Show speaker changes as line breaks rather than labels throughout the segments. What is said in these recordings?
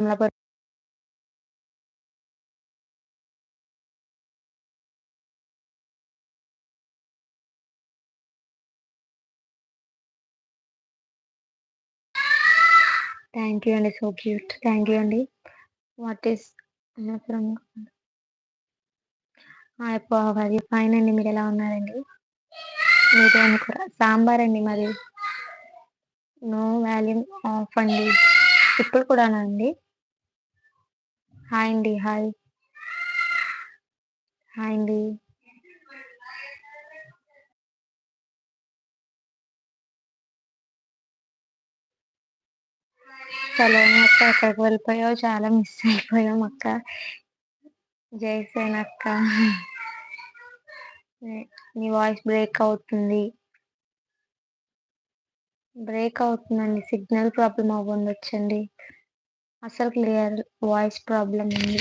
Amalapuram. Thank you అండి. So cute. Thank you అండి. What is Amalapuram? Very fine అండి. మీరెలా ఉన్నారండి? మీదేం కూర? సాంబార్ అండి మాది. నో వాల్యూమ్ ఆఫ్ అండి. ఇప్పుడు కూడానా అండి? హాయ్ అండి. హాయ్. హాయ్ అండి. సలోని అక్క ఎక్కడికి వెళ్ళిపోయావు? చాలా మిస్ అయిపోయాం అక్క. జయసేన అక్క. మీ వాయిస్ బ్రేక్ అవుతుంది. బ్రేక్ అవుతుందండి. సిగ్నల్ ప్రాబ్లమ్ అవ్వుండొచ్చండి. అసలు క్లియర్ వాయిస్ ప్రాబ్లమ్ ఉంది.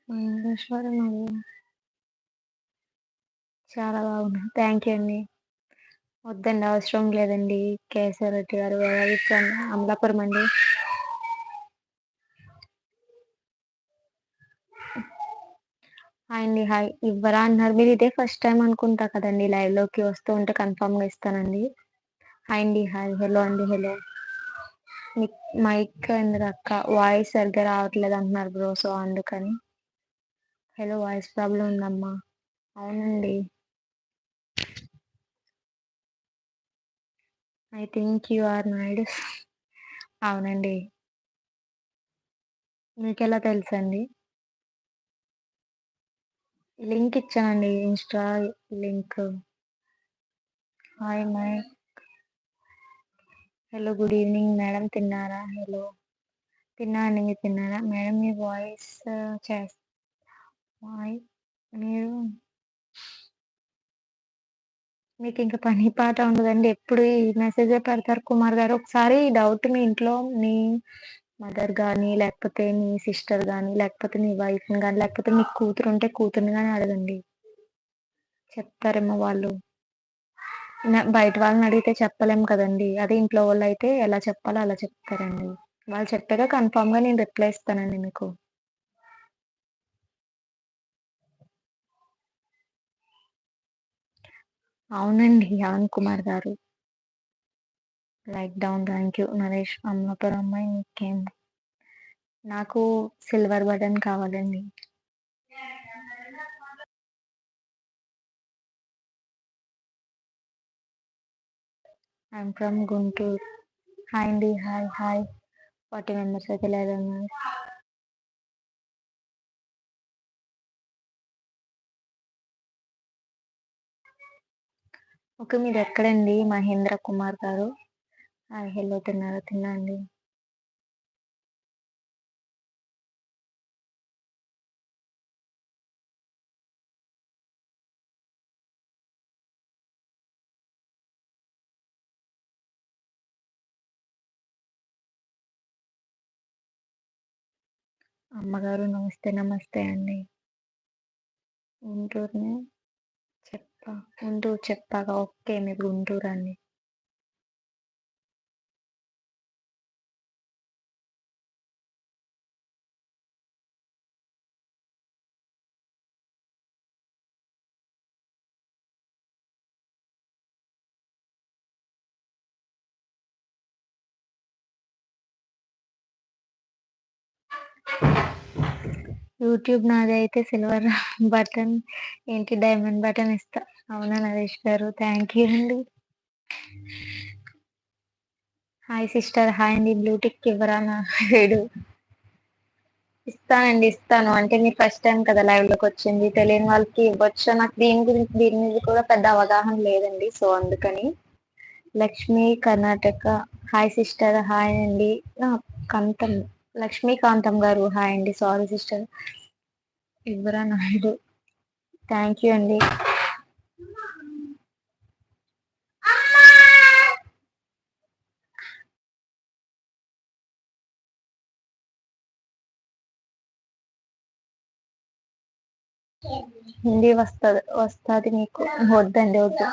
మహేశ్వరం అవ్వ. చాలా బాగుంది. థ్యాంక్ యూ అండి. వద్దండి, అవసరం లేదండి. కేశవ రెడ్డి గారు ఫ్రమ్ అమలాపురం అండి. హాయ్ అండి. హాయ్. ఇవ్వరా అన్నారు. మీరు ఇదే ఫస్ట్ టైం అనుకుంటా కదండి లైవ్ లోకి వస్తూ ఉంటే కన్ఫామ్ గా ఇస్తానండి. హాయ్ అండి. హాయ్. హలో అండి. హలో. మైక్ ఎందుకు అక్క వాయిస్ సరిగ్గా రావట్లేదు అంటున్నారు బ్రో, సో అందుకని. హలో, వాయిస్ ప్రాబ్లం ఉందమ్మా. అవునండి. I think you are Naidu. అవునండి. మీకెలా తెలుసండి? లింక్ ఇచ్చానండి, insta link. Hi my. Hello, good evening madam. తిన్నారా? హలో. తిన్నా అండి. మీరు తిన్నారా మేడం? మీ వాయిస్ చేస్తా. మీరు మీకు ఇంకా పని పాట ఉండదండి, ఎప్పుడు ఈ మెసేజే పెడతారు కుమార్ గారు. ఒకసారి ఈ డౌట్ మీ ఇంట్లో మీ మదర్ గాని, లేకపోతే మీ సిస్టర్ గాని, లేకపోతే మీ వైఫ్ గాని, లేకపోతే మీ కూతురు ఉంటే కూతుర్ని గాని అడగండి. చెప్తారేమో వాళ్ళు. బయట వాళ్ళని అడిగితే చెప్పలేం కదండి. అదే ఇంట్లో వాళ్ళు అయితే ఎలా చెప్పాలో అలా చెప్తారండి. వాళ్ళు చెప్పాక కన్ఫామ్ గా నేను రిప్లై ఇస్తానండి మీకు. అవునండి, యావన్ కుమార్ గారు. Like down. Thank you Naresh. Ammapuram అమ్మాయి నీకేం? నాకు సిల్వర్ బటన్ కావాలండి. I'm from Guntur. హాయ్ అండి. హాయ్. హాయ్. 40 మెంబర్స్ అయితే లేదన్నారు. ఓకే, మీరు ఎక్కడండి మహేంద్ర కుమార్ గారు? హాయ్. హలో. తిన్నారా? తిన్నా అండి. అమ్మగారు నమస్తే. నమస్తే అండి. గుంటూరుని గుంటూరు చెప్పాగా. ఓకే, మీరు గుంటూరు అండి. యూట్యూబ్ నాది అయితే సిల్వర్ బటన్ ఏంటి డైమండ్ బటన్ ఇస్తా. అవునా నరేష్ గారు? థ్యాంక్ యూ అండి. Hi sister. హాయ్ అండి. బ్లూటిక్ ఇవ్వరా నా వేడు? ఇస్తానండి, ఇస్తాను. అంటే మీరు ఫస్ట్ టైం కదా లైవ్ లోకి వచ్చింది, తెలియని వాళ్ళకి ఇవ్వచ్చు. నాకు దీని గురించి దీని మీద కూడా పెద్ద అవగాహన లేదండి, సో అందుకని. Lakshmi Karnataka. Hi sister. Hi అండి. కాంతం. లక్ష్మీకాంతం గారు హాయ్ అండి. Sorry sister. ఇవ్వరా నాయుడు. థ్యాంక్ యూ అండి. హిందీ వస్తది మీకు? వద్దండి వద్దు.